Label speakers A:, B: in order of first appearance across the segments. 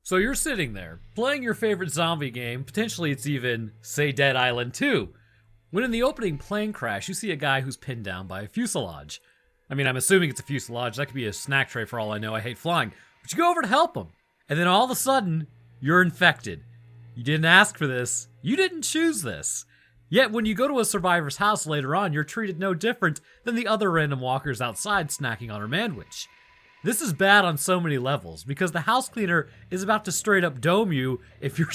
A: So you're sitting there, playing your favorite zombie game, potentially it's even, say, Dead Island 2, when in the opening plane crash you see a guy who's pinned down by a fuselage. I mean, I'm assuming it's a fuselage, that could be a snack tray for all I know, I hate flying. But you go over to help him, and then all of a sudden, you're infected. You didn't ask for this, you didn't choose this. Yet when you go to a survivor's house later on, you're treated no different than the other random walkers outside snacking on her manwich. This is bad on so many levels, because the house cleaner is about to straight up dome you if you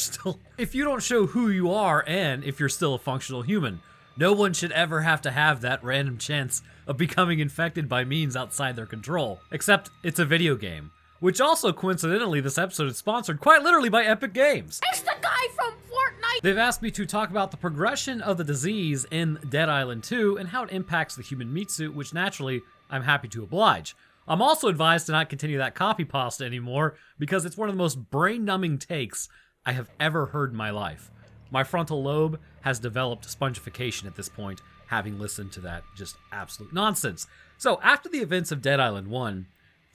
A: don't show who you are and if you're still a functional human. No one should ever have to have that random chance of becoming infected by means outside their control, except it's a video game. Which also, coincidentally, this episode is sponsored quite literally by Epic Games.
B: It's the guy from Fortnite!
A: They've asked me to talk about the progression of the disease in Dead Island 2 and how it impacts the human meat suit, which naturally, I'm happy to oblige. I'm also advised to not continue that copy pasta anymore because it's one of the most brain-numbing takes I have ever heard in my life. My frontal lobe has developed spongification at this point, having listened to that just absolute nonsense. So, after the events of Dead Island 1,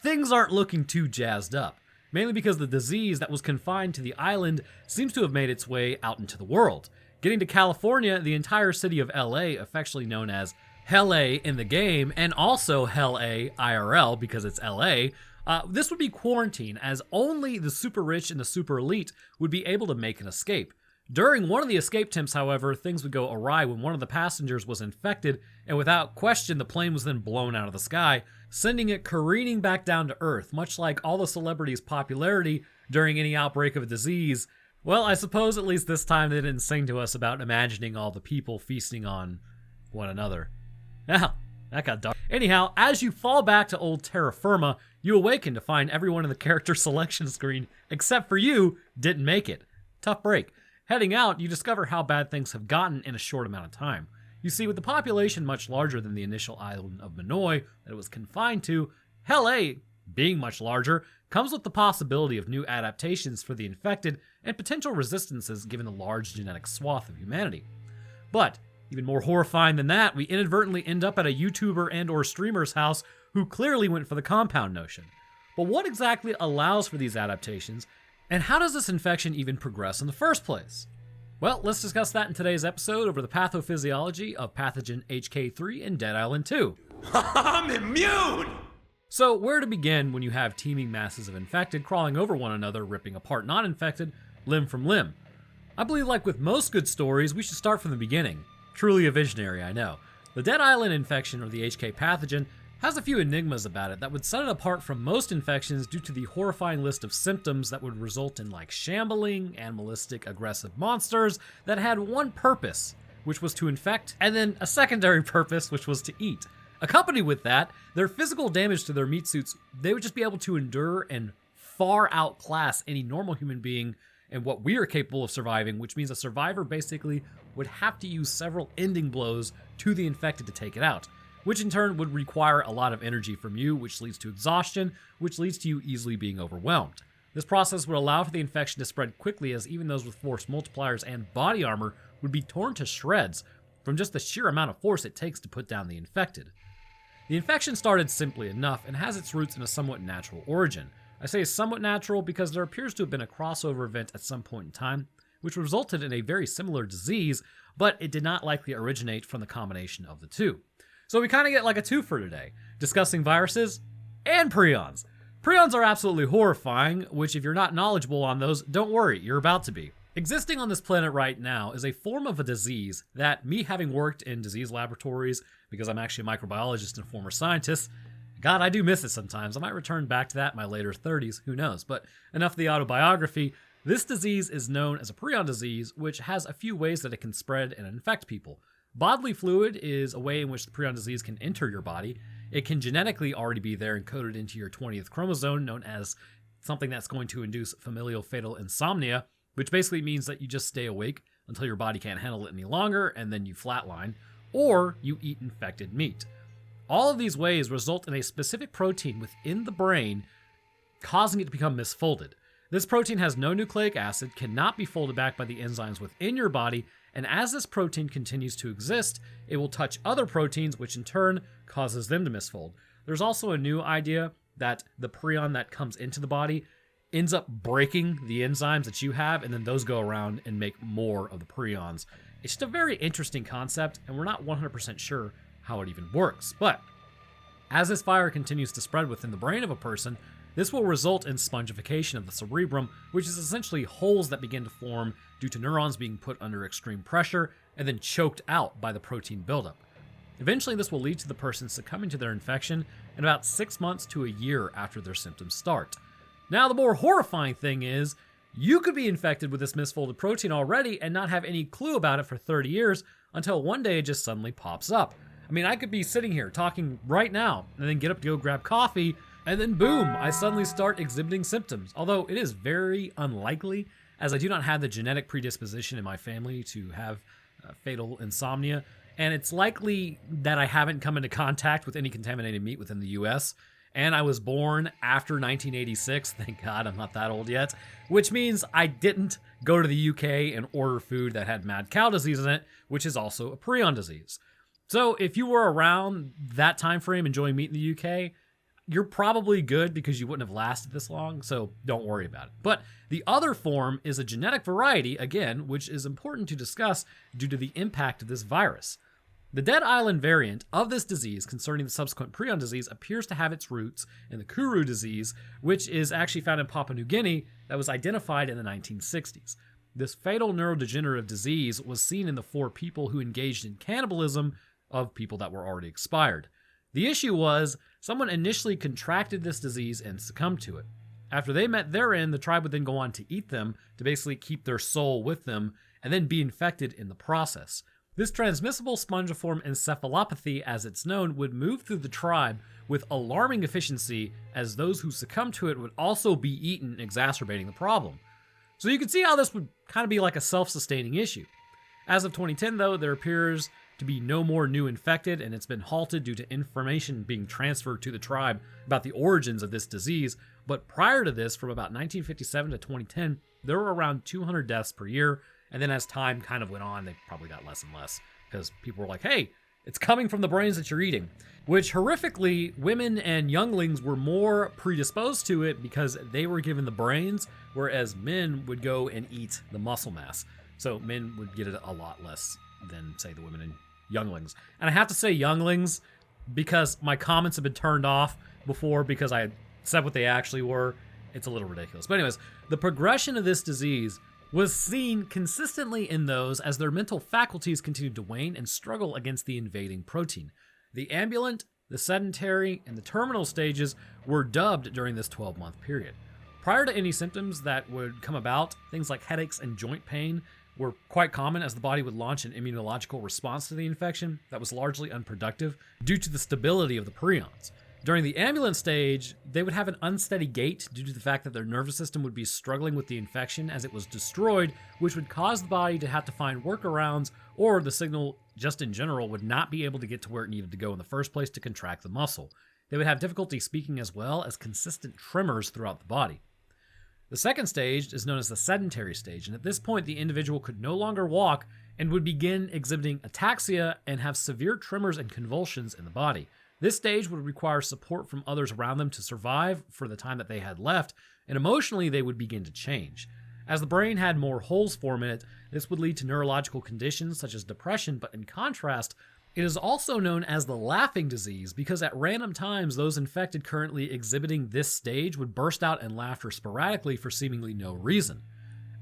A: things aren't looking too jazzed up, mainly because the disease that was confined to the island seems to have made its way out into the world. Getting to California, the entire city of LA, affectionately known as Hell A in the game, and also Hell A IRL because it's LA, this would be quarantine, as only the super rich and the super elite would be able to make an escape. During one of the escape attempts, however, things would go awry when one of the passengers was infected, and without question, the plane was then blown out of the sky, sending it careening back down to Earth, much like all the celebrities' popularity during any outbreak of a disease. Well, I suppose at least this time they didn't sing to us about imagining all the people feasting on one another. Now, that got dark. Anyhow, as you fall back to old terra firma, you awaken to find everyone in the character selection screen, except for you, didn't make it. Tough break. Heading out, you discover how bad things have gotten in a short amount of time. You see, with the population much larger than the initial island of Minoy that it was confined to, Hell A, being much larger, comes with the possibility of new adaptations for the infected and potential resistances given the large genetic swath of humanity. But even more horrifying than that, we inadvertently end up at a YouTuber and or streamer's house who clearly went for the compound notion. But what exactly allows for these adaptations, and how does this infection even progress in the first place? Well, let's discuss that in today's episode over the pathophysiology of pathogen HK3 in Dead Island 2.
C: I'm immune!
A: So, where to begin when you have teeming masses of infected crawling over one another, ripping apart non-infected, limb from limb? I believe, like with most good stories, we should start from the beginning. Truly a visionary, I know. The Dead Island infection, or the HK pathogen, has a few enigmas about it that would set it apart from most infections due to the horrifying list of symptoms that would result in shambling, animalistic, aggressive monsters that had one purpose, which was to infect, and then a secondary purpose, which was to eat. Accompanied with that, their physical damage to their meat suits, they would just be able to endure and far outclass any normal human being and what we are capable of surviving, which means a survivor basically would have to use several ending blows to the infected to take it out, which in turn would require a lot of energy from you, which leads to exhaustion, which leads to you easily being overwhelmed. This process would allow for the infection to spread quickly, as even those with force multipliers and body armor would be torn to shreds from just the sheer amount of force it takes to put down the infected. The infection started simply enough and has its roots in a somewhat natural origin. I say somewhat natural because there appears to have been a crossover event at some point in time, which resulted in a very similar disease, but it did not likely originate from the combination of the two. So we kind of get like a twofer today, discussing viruses and prions. Prions are absolutely horrifying, which if you're not knowledgeable on those, don't worry, you're about to be. Existing on this planet right now is a form of a disease that, me having worked in disease laboratories, because I'm actually a microbiologist and former scientist, God, I do miss it sometimes. I might return back to that in my later 30s, who knows. But enough of the autobiography. This disease is known as a prion disease, which has a few ways that it can spread and infect people. Bodily fluid is a way in which the prion disease can enter your body. It can genetically already be there encoded into your 20th chromosome, known as something that's going to induce familial fatal insomnia, which basically means that you just stay awake until your body can't handle it any longer, and then you flatline, or you eat infected meat. All of these ways result in a specific protein within the brain, causing it to become misfolded. This protein has no nucleic acid, cannot be folded back by the enzymes within your body, and as this protein continues to exist, it will touch other proteins, which in turn causes them to misfold. There's also a new idea that the prion that comes into the body ends up breaking the enzymes that you have, and then those go around and make more of the prions. It's just a very interesting concept, and we're not 100% sure how it even works. But as this fire continues to spread within the brain of a person, this will result in spongification of the cerebrum, which is essentially holes that begin to form due to neurons being put under extreme pressure and then choked out by the protein buildup. Eventually, this will lead to the person succumbing to their infection in about 6 months to a year after their symptoms start. Now, the more horrifying thing is, you could be infected with this misfolded protein already and not have any clue about it for 30 years until one day it just suddenly pops up. I mean, I could be sitting here talking right now and then get up to go grab coffee, and then boom, I suddenly start exhibiting symptoms. Although it is very unlikely, as I do not have the genetic predisposition in my family to have fatal insomnia, and it's likely that I haven't come into contact with any contaminated meat within the US, and I was born after 1986, thank God I'm not that old yet, which means I didn't go to the UK and order food that had mad cow disease in it, which is also a prion disease. So if you were around that time frame enjoying meat in the UK, you're probably good because you wouldn't have lasted this long, so don't worry about it. But the other form is a genetic variety, again, which is important to discuss due to the impact of this virus. The Dead Island variant of this disease concerning the subsequent prion disease appears to have its roots in the Kuru disease, which is actually found in Papua New Guinea that was identified in the 1960s. This fatal neurodegenerative disease was seen in the 4 people who engaged in cannibalism of people that were already expired. The issue was, someone initially contracted this disease and succumbed to it. After they met their end, the tribe would then go on to eat them to basically keep their soul with them and then be infected in the process. This transmissible spongiform encephalopathy, as it's known, would move through the tribe with alarming efficiency, as those who succumb to it would also be eaten, exacerbating the problem. So you can see how this would kind of be like a self-sustaining issue. As of 2010, though, there appears to be no more new infected, and it's been halted due to information being transferred to the tribe about the origins of this disease. But prior to this, from about 1957 to 2010, there were around 200 deaths per year, and then as time kind of went on, they probably got less and less, because people were like, hey, it's coming from the brains that you're eating. Which, horrifically, women and younglings were more predisposed to it because they were given the brains, whereas men would go and eat the muscle mass. So men would get it a lot less than, say, the women and younglings. And I have to say younglings because my comments have been turned off before because I said what they actually were. It's a little ridiculous. But anyways, the progression of this disease was seen consistently in those as their mental faculties continued to wane and struggle against the invading protein. The ambulant, the sedentary, and the terminal stages were dubbed during this 12-month period. Prior to any symptoms that would come about, things like headaches and joint pain were quite common, as the body would launch an immunological response to the infection that was largely unproductive due to the stability of the prions. During the ambulant stage, they would have an unsteady gait due to the fact that their nervous system would be struggling with the infection as it was destroyed, which would cause the body to have to find workarounds, or the signal just in general would not be able to get to where it needed to go in the first place to contract the muscle. They would have difficulty speaking as well as consistent tremors throughout the body. The second stage is known as the sedentary stage, and at this point the individual could no longer walk and would begin exhibiting ataxia and have severe tremors and convulsions in the body. This stage would require support from others around them to survive for the time that they had left, and emotionally they would begin to change. As the brain had more holes form in it, this would lead to neurological conditions such as depression, but in contrast, it is also known as the laughing disease because at random times those infected currently exhibiting this stage would burst out in laughter sporadically for seemingly no reason.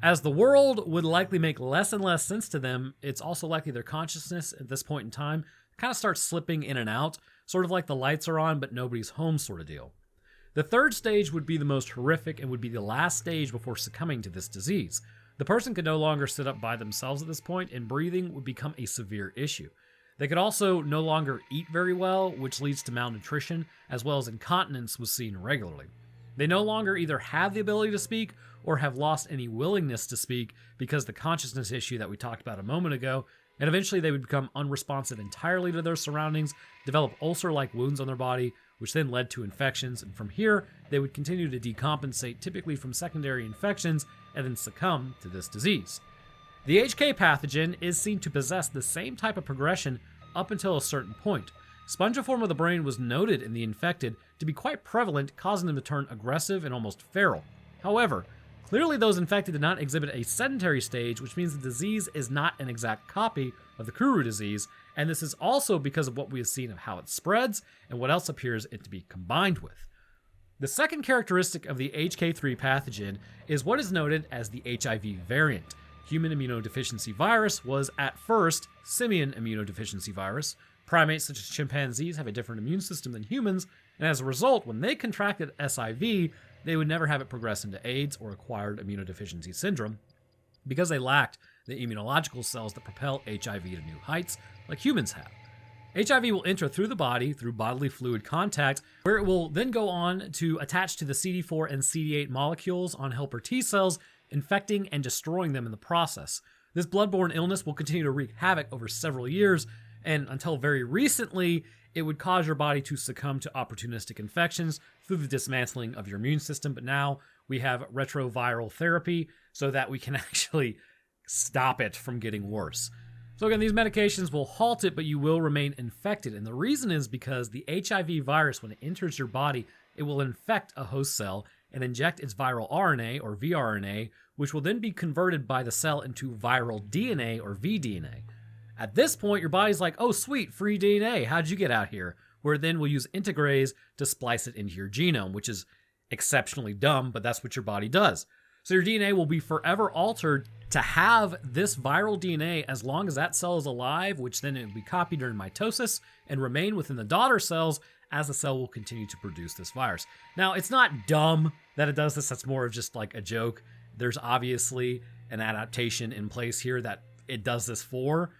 A: As the world would likely make less and less sense to them, it's also likely their consciousness at this point in time kind of starts slipping in and out, sort of like the lights are on but nobody's home sort of deal. The third stage would be the most horrific and would be the last stage before succumbing to this disease. The person could no longer sit up by themselves at this point, and breathing would become a severe issue. They could also no longer eat very well, which leads to malnutrition, as well as incontinence was seen regularly. They no longer either have the ability to speak or have lost any willingness to speak because the consciousness issue that we talked about a moment ago, and eventually they would become unresponsive entirely to their surroundings, develop ulcer-like wounds on their body, which then led to infections, and from here, they would continue to decompensate, typically from secondary infections, and then succumb to this disease. The HK pathogen is seen to possess the same type of progression up until a certain point. Spongiform of the brain was noted in the infected to be quite prevalent, causing them to turn aggressive and almost feral. However, clearly those infected did not exhibit a sedentary stage, which means the disease is not an exact copy of the Kuru disease, and this is also because of what we have seen of how it spreads and what else appears it to be combined with. The second characteristic of the HK3 pathogen is what is noted as the HIV variant. Human immunodeficiency virus was at first simian immunodeficiency virus. Primates such as chimpanzees have a different immune system than humans, and as a result, when they contracted SIV, they would never have it progress into AIDS or acquired immunodeficiency syndrome because they lacked the immunological cells that propel HIV to new heights like humans have. HIV will enter through the body through bodily fluid contact, where it will then go on to attach to the CD4 and CD8 molecules on helper T cells, infecting and destroying them in the process. This bloodborne illness will continue to wreak havoc over several years, and until very recently, it would cause your body to succumb to opportunistic infections through the dismantling of your immune system. But now we have retroviral therapy so that we can actually stop it from getting worse. So again, these medications will halt it, but you will remain infected. And the reason is because the HIV virus, when it enters your body, it will infect a host cell and inject its viral RNA or vRNA, which will then be converted by the cell into viral DNA or vDNA. At this point, your body's like, oh sweet, free DNA, how'd you get out here? Where then we'll use integrase to splice it into your genome, which is exceptionally dumb, but that's what your body does. So your DNA will be forever altered to have this viral DNA as long as that cell is alive, which then it will be copied during mitosis and remain within the daughter cells as the cell will continue to produce this virus. Now, it's not dumb that it does this. That's more of just like a joke. There's obviously an adaptation in place here that it does this for,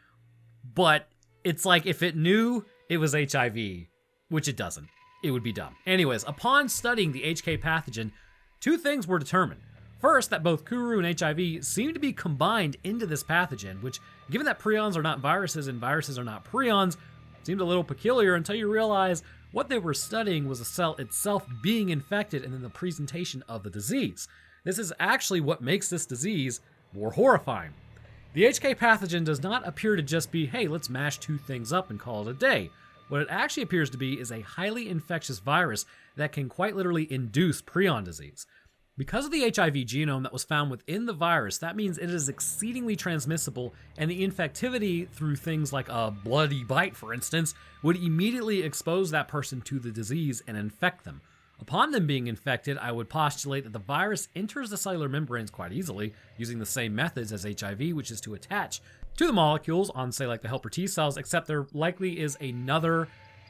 A: but it's like if it knew it was HIV, which it doesn't, it would be dumb. Anyways, upon studying the HK pathogen, two things were determined. First, that both Kuru and HIV seem to be combined into this pathogen, which, given that prions are not viruses and viruses are not prions, seemed a little peculiar until you realize what they were studying was the cell itself being infected and then the presentation of the disease. This is actually what makes this disease more horrifying. The HK pathogen does not appear to just be, hey, let's mash two things up and call it a day. What it actually appears to be is a highly infectious virus that can quite literally induce prion disease. Because of the HIV genome that was found within the virus, that means it is exceedingly transmissible, and the infectivity through things like a bloody bite, for instance, would immediately expose that person to the disease and infect them. Upon them being infected, I would postulate that the virus enters the cellular membranes quite easily, using the same methods as HIV, which is to attach to the molecules on, say, like the helper T cells, except there likely is another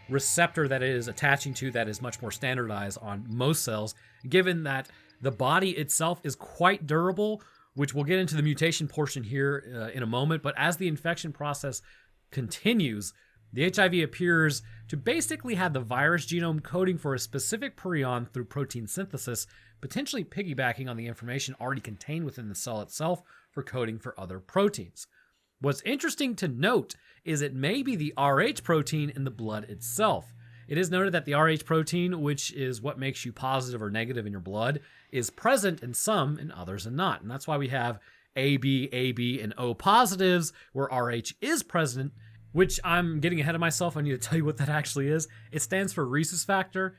A: receptor that it is attaching to that is much more standardized on most cells, given that the body itself is quite durable, which we'll get into the mutation portion here in a moment. But as the infection process continues, the HIV appears to basically have the virus genome coding for a specific prion through protein synthesis, potentially piggybacking on the information already contained within the cell itself for coding for other proteins. What's interesting to note is it may be the Rh protein in the blood itself. It is noted that the Rh protein, which is what makes you positive or negative in your blood, is present in some and others and not. And that's why we have AB, and O positives, where Rh is present, which I'm getting ahead of myself. I need to tell you what that actually is. It stands for rhesus factor,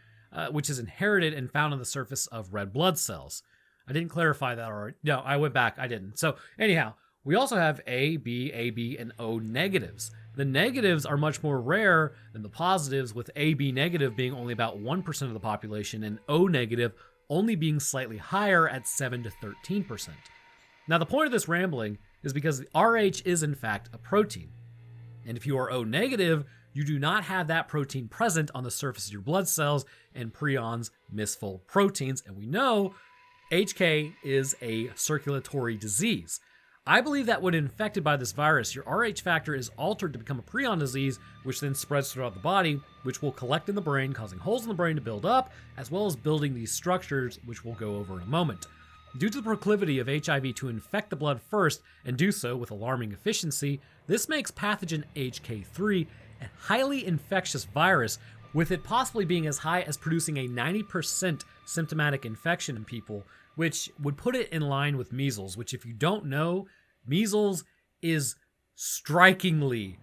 A: which is inherited and found on the surface of red blood cells. I didn't clarify that already. No, I went back. I didn't. So anyhow, we also have AB, and O negatives. The negatives are much more rare than the positives, with AB negative being only about 1% of the population and O negative only being slightly higher at 7 to 13%. Now, the point of this rambling is because the Rh is in fact a protein. And if you are O negative, you do not have that protein present on the surface of your blood cells, and prions miss full proteins. And we know HK is a circulatory disease. I believe that when infected by this virus, your Rh factor is altered to become a prion disease, which then spreads throughout the body, which will collect in the brain, causing holes in the brain to build up, as well as building these structures, which we'll go over in a moment. Due to the proclivity of HIV to infect the blood first, and do so with alarming efficiency, this makes pathogen HK3 a highly infectious virus, with it possibly being as high as producing a 90% symptomatic infection in people, which would put it in line with measles, which, if you don't know, measles is strikingly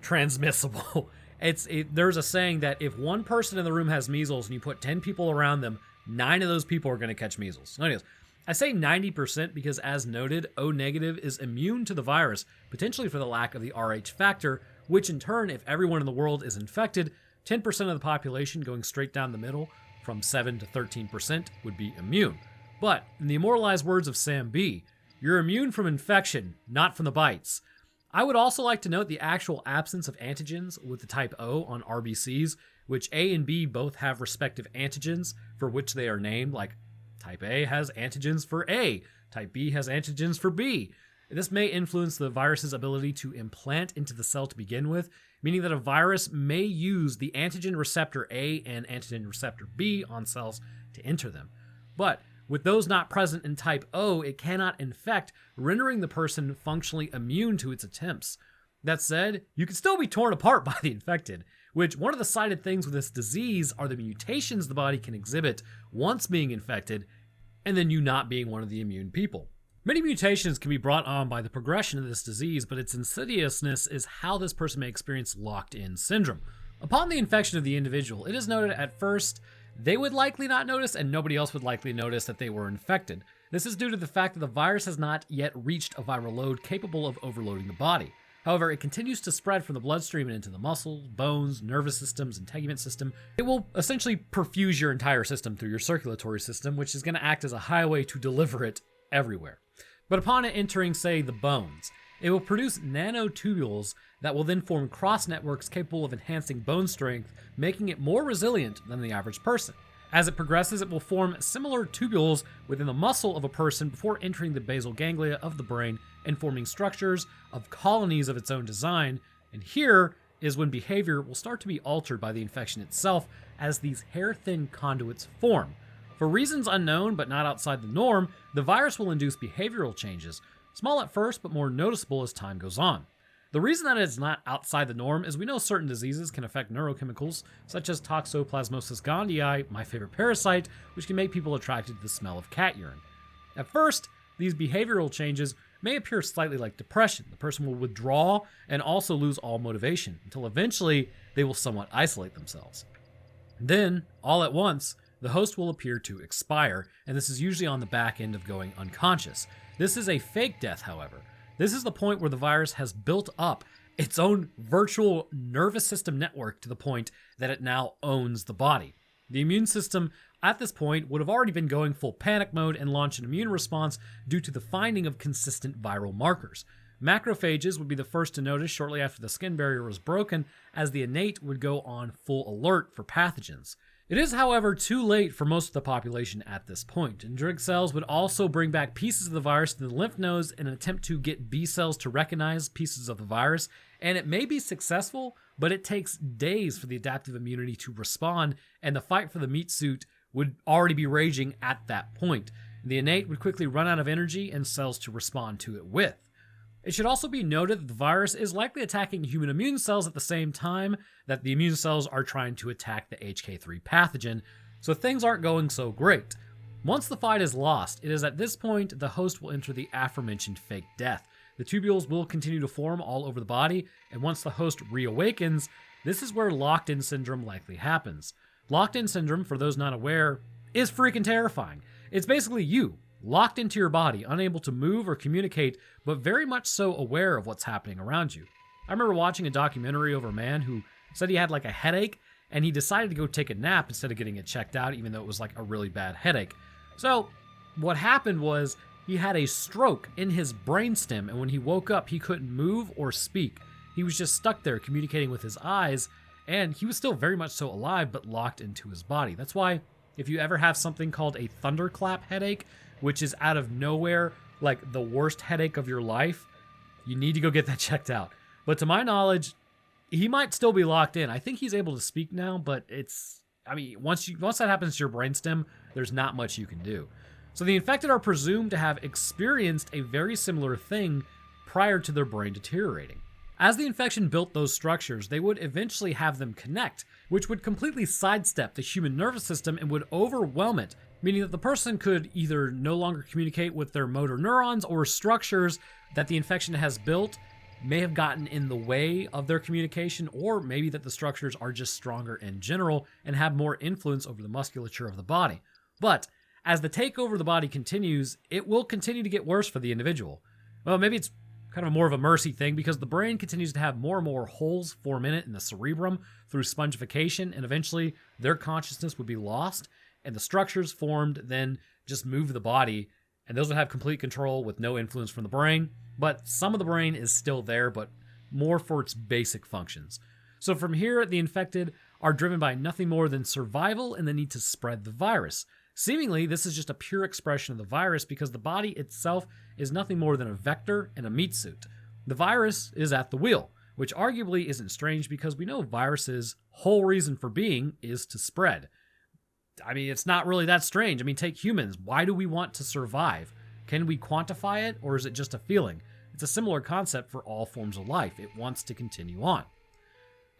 A: transmissible. There's a saying that if one person in the room has measles and you put 10 people around them, 9 of those people are going to catch measles. Anyways, I say 90% because, as noted, O negative is immune to the virus, potentially for the lack of the Rh factor, which in turn, if everyone in the world is infected, 10% of the population going straight down the middle, from 7 to 13%, would be immune. But, in the immortalized words of Sam B., you're immune from infection, not from the bites. I would also like to note the actual absence of antigens with the type O on RBCs, which A and B both have respective antigens for which they are named, like type A has antigens for A, type B has antigens for B. This may influence the virus's ability to implant into the cell to begin with, meaning that a virus may use the antigen receptor A and antigen receptor B on cells to enter them. But with those not present in type O, it cannot infect, rendering the person functionally immune to its attempts. That said, you can still be torn apart by the infected, which one of the cited things with this disease are the mutations the body can exhibit once being infected, and then you not being one of the immune people. Many mutations can be brought on by the progression of this disease, but its insidiousness is how this person may experience locked-in syndrome. Upon the infection of the individual, it is noted at first they would likely not notice, and nobody else would likely notice that they were infected. This is due to the fact that the virus has not yet reached a viral load capable of overloading the body. However, it continues to spread from the bloodstream and into the muscles, bones, nervous systems, and integument system. It will essentially perfuse your entire system through your circulatory system, which is going to act as a highway to deliver it everywhere. But upon it entering, say, the bones, it will produce nanotubules that will then form cross networks capable of enhancing bone strength, making it more resilient than the average person. As it progresses, it will form similar tubules within the muscle of a person before entering the basal ganglia of the brain and forming structures of colonies of its own design. And here is when behavior will start to be altered by the infection itself as these hair-thin conduits form. For reasons unknown but not outside the norm, the virus will induce behavioral changes, small at first but more noticeable as time goes on. The reason that it's not outside the norm is we know certain diseases can affect neurochemicals, such as Toxoplasmosis gondii, my favorite parasite, which can make people attracted to the smell of cat urine. At first, these behavioral changes may appear slightly like depression. The person will withdraw and also lose all motivation, until eventually they will somewhat isolate themselves. Then, all at once, the host will appear to expire, and this is usually on the back end of going unconscious. This is a fake death, however. This is the point where the virus has built up its own virtual nervous system network to the point that it now owns the body. The immune system at this point would have already been going full panic mode and launched an immune response due to the finding of consistent viral markers. Macrophages would be the first to notice shortly after the skin barrier was broken, as the innate would go on full alert for pathogens. It is, however, too late for most of the population at this point. Dendritic cells would also bring back pieces of the virus to the lymph nodes in an attempt to get B cells to recognize pieces of the virus, and it may be successful, but it takes days for the adaptive immunity to respond, and the fight for the meat suit would already be raging at that point. The innate would quickly run out of energy and cells to respond to it with. It should also be noted that the virus is likely attacking human immune cells at the same time that the immune cells are trying to attack the HK3 pathogen, so things aren't going so great. Once the fight is lost, it is at this point the host will enter the aforementioned fake death. The tubules will continue to form all over the body, and once the host reawakens, this is where locked-in syndrome likely happens. Locked-in syndrome, for those not aware, is freaking terrifying. It's basically you, locked into your body, unable to move or communicate, but very much so aware of what's happening around you. I remember watching a documentary over a man who said he had like a headache, and he decided to go take a nap instead of getting it checked out, even though it was like a really bad headache. So what happened was he had a stroke in his brainstem, and when he woke up, he couldn't move or speak. He was just stuck there communicating with his eyes, and he was still very much so alive, but locked into his body. That's why if you ever have something called a thunderclap headache, which is out of nowhere, like the worst headache of your life, you need to go get that checked out. But to my knowledge, he might still be locked in. I think he's able to speak now, but once that happens to your brainstem, there's not much you can do. So the infected are presumed to have experienced a very similar thing prior to their brain deteriorating. As the infection built those structures, they would eventually have them connect, which would completely sidestep the human nervous system and would overwhelm it, meaning that the person could either no longer communicate with their motor neurons, or structures that the infection has built may have gotten in the way of their communication, or maybe that the structures are just stronger in general and have more influence over the musculature of the body. But As the takeover of the body continues, it will continue to get worse for the individual. Well, maybe it's kind of more of a mercy thing because the brain continues to have more and more holes form in it in the cerebrum through spongification, and eventually their consciousness would be lost, and the structures formed then just move the body, and those would have complete control with no influence from the brain. But some of the brain is still there, but more for its basic functions. So from here, the infected are driven by nothing more than survival and the need to spread the virus. Seemingly, this is just a pure expression of the virus because the body itself is nothing more than a vector and a meat suit. The virus is at the wheel, which arguably isn't strange because we know viruses' whole reason for being is to spread. I mean, it's not really that strange. I mean, take humans. Why do we want to survive? Can we quantify it, or is it just a feeling? It's a similar concept for all forms of life. It wants to continue on.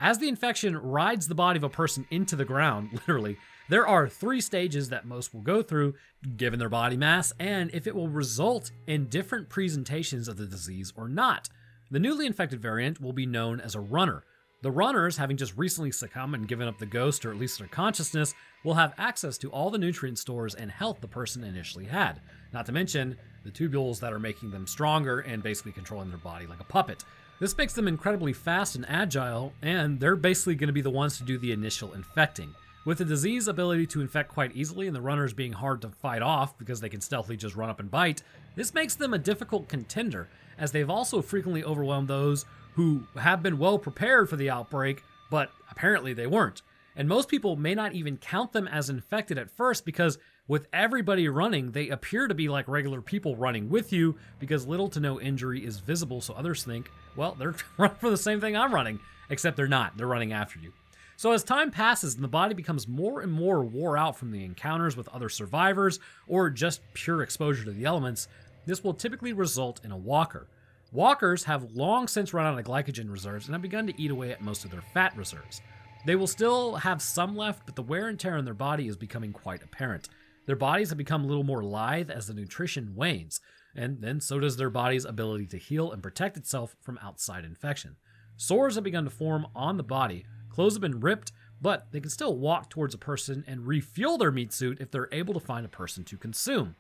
A: As the infection rides the body of a person into the ground, literally, there are 3 stages that most will go through, given their body mass, and if it will result in different presentations of the disease or not. The newly infected variant will be known as a runner. The runners, having just recently succumbed and given up the ghost or at least their consciousness, will have access to all the nutrient stores and health the person initially had. Not to mention the tubules that are making them stronger and basically controlling their body like a puppet. This makes them incredibly fast and agile, and they're basically going to be the ones to do the initial infecting. With the disease ability to infect quite easily and the runners being hard to fight off because they can stealthily just run up and bite, this makes them a difficult contender, as they've also frequently overwhelmed those who have been well prepared for the outbreak, but apparently they weren't. And most people may not even count them as infected at first because with everybody running, they appear to be like regular people running with you because little to no injury is visible, so others think, well, they're running for the same thing I'm running, except they're not. They're running after you. So as time passes and the body becomes more and more wore out from the encounters with other survivors or just pure exposure to the elements, this will typically result in a walker. Walkers have long since run out of glycogen reserves and have begun to eat away at most of their fat reserves. They will still have some left, but the wear and tear on their body is becoming quite apparent. Their bodies have become a little more lithe as the nutrition wanes, and then so does their body's ability to heal and protect itself from outside infection. Sores have begun to form on the body, clothes have been ripped, but they can still walk towards a person and refuel their meat suit if they're able to find a person to consume.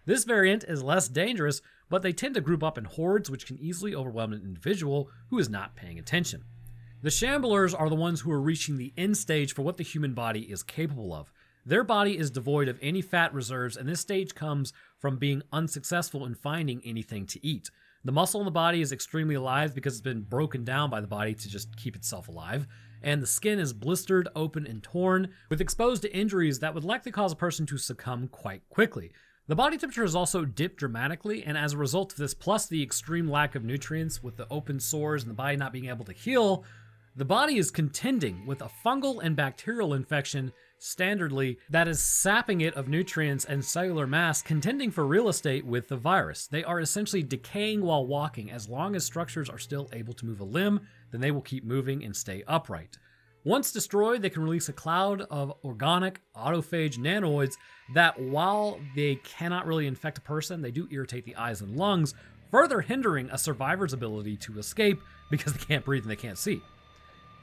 A: This variant is less dangerous, but they tend to group up in hordes which can easily overwhelm an individual who is not paying attention. The shamblers are the ones who are reaching the end stage for what the human body is capable of. Their body is devoid of any fat reserves, and this stage comes from being unsuccessful in finding anything to eat. The muscle in the body is extremely alive because it's been broken down by the body to just keep itself alive, and the skin is blistered, open, and torn, with exposed to injuries that would likely cause a person to succumb quite quickly. The body temperature has also dipped dramatically, and as a result of this, plus the extreme lack of nutrients with the open sores and the body not being able to heal, the body is contending with a fungal and bacterial infection standardly that is sapping it of nutrients and cellular mass, contending for real estate with the virus. They are essentially decaying while walking. As long as structures are still able to move a limb, then they will keep moving and stay upright. Once destroyed, they can release a cloud of organic autophage nanoids that, while they cannot really infect a person, they do irritate the eyes and lungs, further hindering a survivor's ability to escape because they can't breathe and they can't see.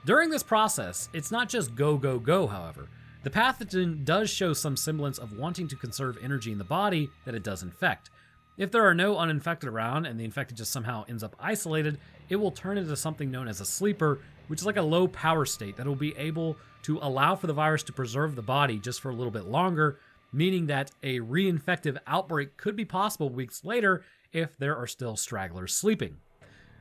A: During this process, it's not just go, go, go, however. The pathogen does show some semblance of wanting to conserve energy in the body that it does infect. If there are no uninfected around and the infected just somehow ends up isolated, it will turn into something known as a sleeper, which is like a low power state that will be able to allow for the virus to preserve the body just for a little bit longer, meaning that a reinfective outbreak could be possible weeks later if there are still stragglers sleeping.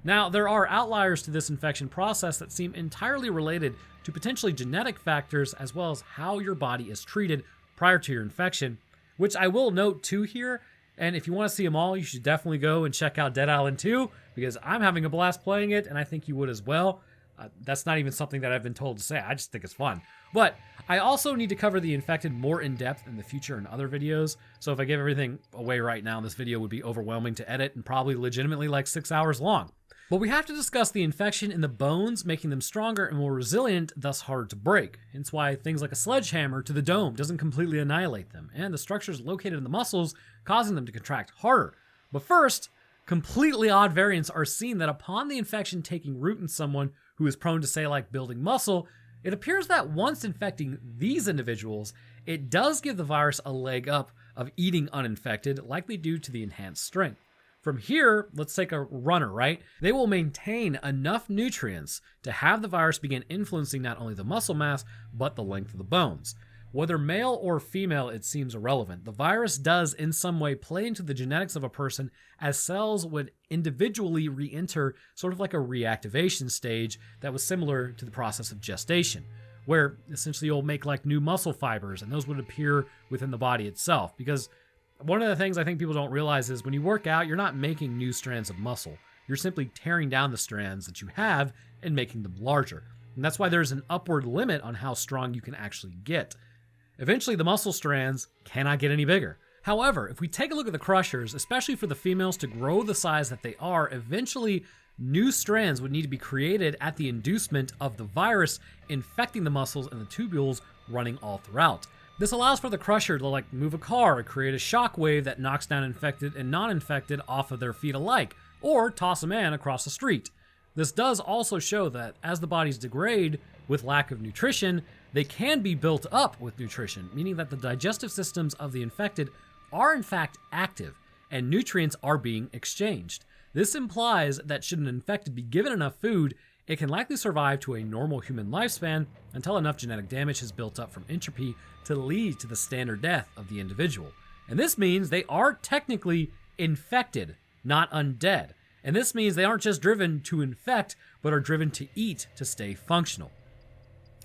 A: Now, there are outliers to this infection process that seem entirely related to potentially genetic factors as well as how your body is treated prior to your infection, which I will note too here. And if you want to see them all, you should definitely go and check out Dead Island 2 because I'm having a blast playing it and I think you would as well. That's not even something that I've been told to say. I just think it's fun. But I also need to cover the infected more in depth in the future in other videos. So if I give everything away right now, this video would be overwhelming to edit and probably legitimately like 6 hours long. But we have to discuss the infection in the bones, making them stronger and more resilient, thus hard to break. Hence why things like a sledgehammer to the dome doesn't completely annihilate them, and the structures located in the muscles causing them to contract harder. But first, completely odd variants are seen that upon the infection taking root in someone who is prone to, say, like building muscle, it appears that once infecting these individuals, it does give the virus a leg up of eating uninfected, likely due to the enhanced strength. From here, let's take a runner, right? They will maintain enough nutrients to have the virus begin influencing not only the muscle mass, but the length of the bones. Whether male or female, it seems irrelevant. The virus does in some way play into the genetics of a person, as cells would individually re-enter sort of like a reactivation stage that was similar to the process of gestation, where essentially you'll make like new muscle fibers, and those would appear within the body itself. Because one of the things I think people don't realize is when you work out, you're not making new strands of muscle. You're simply tearing down the strands that you have and making them larger. And that's why there's an upward limit on how strong you can actually get. Eventually, the muscle strands cannot get any bigger. However, if we take a look at the crushers, especially for the females to grow the size that they are, eventually new strands would need to be created at the inducement of the virus infecting the muscles and the tubules running all throughout. This allows for the crusher to like move a car or create a shock wave that knocks down infected and non-infected off of their feet alike, or toss a man across the street. This does also show that as the bodies degrade with lack of nutrition, they can be built up with nutrition, meaning that the digestive systems of the infected are in fact active and nutrients are being exchanged. This implies that should an infected be given enough food, it can likely survive to a normal human lifespan until enough genetic damage has built up from entropy to lead to the standard death of the individual. And this means they are technically infected, not undead. And this means they aren't just driven to infect, but are driven to eat to stay functional.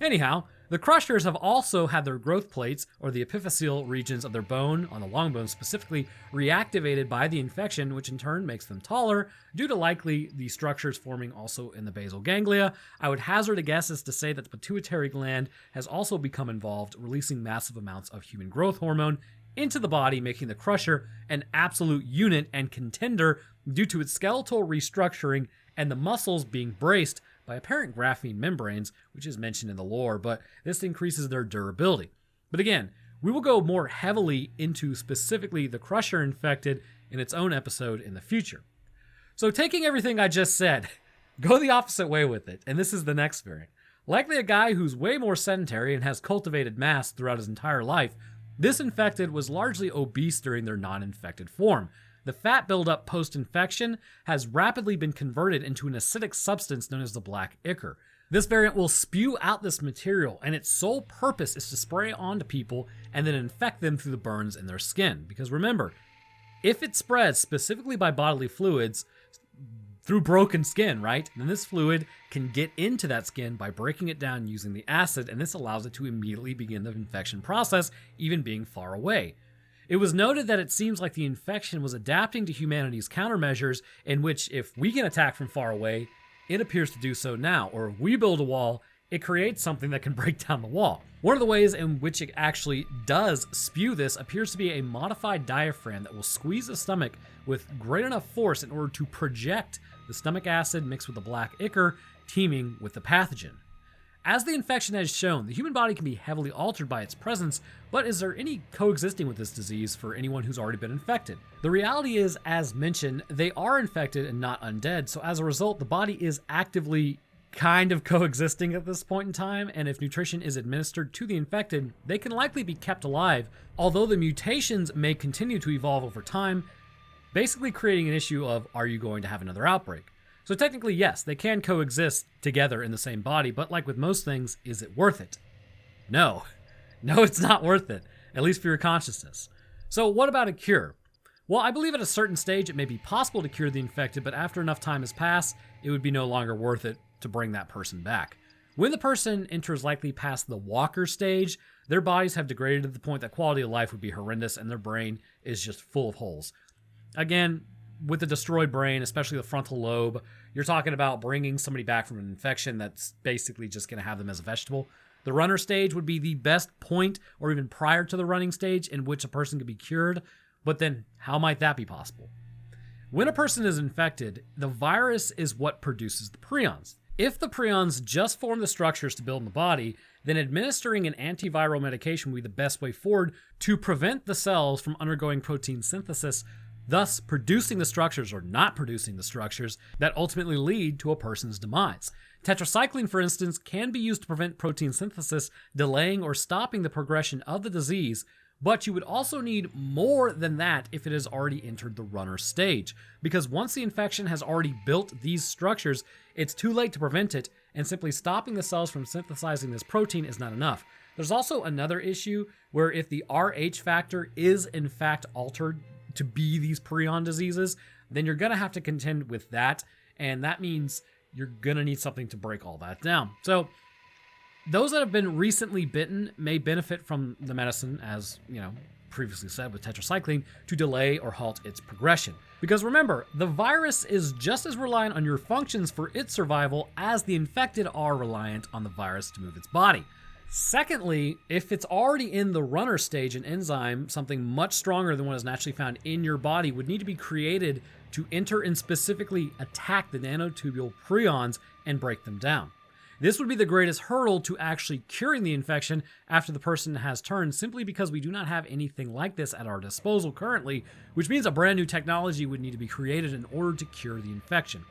A: Anyhow, the crushers have also had their growth plates, or the epiphyseal regions of their bone, on the long bone specifically, reactivated by the infection, which in turn makes them taller, due to likely the structures forming also in the basal ganglia. I would hazard a guess as to say that the pituitary gland has also become involved, releasing massive amounts of human growth hormone into the body, making the crusher an absolute unit and contender due to its skeletal restructuring and the muscles being braced by apparent graphene membranes, which is mentioned in the lore, but this increases their durability. But again, we will go more heavily into specifically the crusher infected in its own episode in the future. So taking everything I just said, go the opposite way with it, and this is the next variant. Likely a guy who's way more sedentary and has cultivated mass throughout his entire life, this infected was largely obese during their non-infected form. The fat buildup post-infection has rapidly been converted into an acidic substance known as the black ichor. This variant will spew out this material, and its sole purpose is to spray onto people and then infect them through the burns in their skin. Because remember, if it spreads specifically by bodily fluids through broken skin, right, then this fluid can get into that skin by breaking it down using the acid, and this allows it to immediately begin the infection process, even being far away. It was noted that it seems like the infection was adapting to humanity's countermeasures, in which if we can attack from far away, it appears to do so now, or if we build a wall, it creates something that can break down the wall. One of the ways in which it actually does spew this appears to be a modified diaphragm that will squeeze the stomach with great enough force in order to project the stomach acid mixed with the black ichor, teeming with the pathogen. As the infection has shown, the human body can be heavily altered by its presence, but is there any coexisting with this disease for anyone who's already been infected? The reality is, as mentioned, they are infected and not undead, so as a result, the body is actively kind of coexisting at this point in time, and if nutrition is administered to the infected, they can likely be kept alive, although the mutations may continue to evolve over time, basically creating an issue of, are you going to have another outbreak? So technically, yes, they can coexist together in the same body, but like with most things, is it worth it? No. No, it's not worth it, at least for your consciousness. So what about a cure? Well, I believe at a certain stage it may be possible to cure the infected, but after enough time has passed, it would be no longer worth it to bring that person back. When the person enters likely past the walker stage, their bodies have degraded to the point that quality of life would be horrendous and their brain is just full of holes. Again, with a destroyed brain, especially the frontal lobe, you're talking about bringing somebody back from an infection that's basically just going to have them as a vegetable. The runner stage would be the best point, or even prior to the running stage, in which a person could be cured. But then, how might that be possible? When a person is infected, the virus is what produces the prions. If the prions just form the structures to build in the body, then administering an antiviral medication would be the best way forward to prevent the cells from undergoing protein synthesis, thus producing the structures or not producing the structures that ultimately lead to a person's demise. Tetracycline, for instance, can be used to prevent protein synthesis, delaying or stopping the progression of the disease, But you would also need more than that if it has already entered the runner stage, because once the infection has already built these structures, it's too late to prevent it, and simply stopping the cells from synthesizing this protein is not enough. There's also another issue where if the Rh factor is in fact altered to be these prion diseases, then you're going to have to contend with that, and that means you're going to need something to break all that down. So those that have been recently bitten may benefit from the medicine, as previously said with tetracycline, to delay or halt its progression. Because remember, the virus is just as reliant on your functions for its survival as the infected are reliant on the virus to move its body. Secondly, if it's already in the runner stage, an enzyme, something much stronger than what is naturally found in your body, would need to be created to enter and specifically attack the nanotubule prions and break them down. This would be the greatest hurdle to actually curing the infection after the person has turned, simply because we do not have anything like this at our disposal currently, which means a brand new technology would need to be created in order to cure the infection.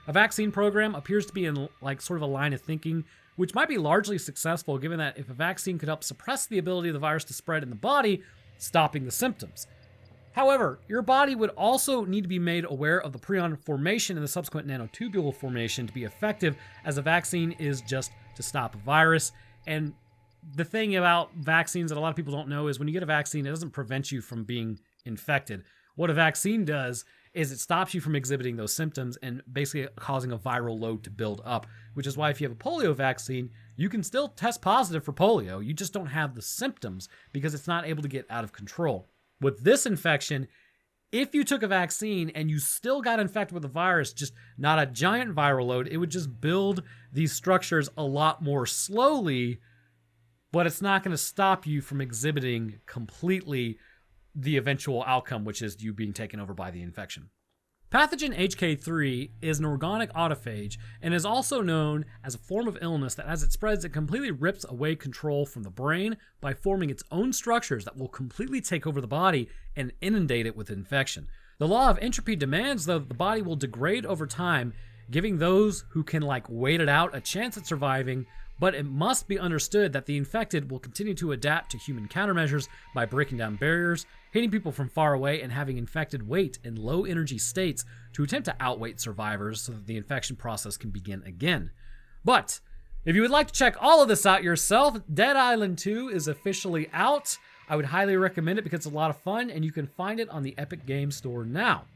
A: A vaccine program appears to be in sort of a line of thinking, which might be largely successful given that if a vaccine could help suppress the ability of the virus to spread in the body, stopping the symptoms. However, your body would also need to be made aware of the prion formation and the subsequent nanotubule formation to be effective, as a vaccine is just to stop a virus. And the thing about vaccines that a lot of people don't know is when you get a vaccine, it doesn't prevent you from being infected. What a vaccine does is it stops you from exhibiting those symptoms and basically causing a viral load to build up, which is why if you have a polio vaccine, you can still test positive for polio. You just don't have the symptoms because it's not able to get out of control. With this infection, if you took a vaccine and you still got infected with the virus, just not a giant viral load, it would just build these structures a lot more slowly, but it's not going to stop you from exhibiting completely the eventual outcome, which is you being taken over by the infection. Pathogen HK3 is an organic autophage and is also known as a form of illness that as it spreads, it completely rips away control from the brain by forming its own structures that will completely take over the body and inundate it with infection. The law of entropy demands, though, that the body will degrade over time, giving those who can wait it out a chance at surviving, but it must be understood that the infected will continue to adapt to human countermeasures by breaking down barriers, hitting people from far away, and having infected wait in low energy states to attempt to outweight survivors so that the infection process can begin again. But if you would like to check all of this out yourself, Dead Island 2 is officially out. I would highly recommend it because it's a lot of fun, and you can find it on the Epic Games Store now.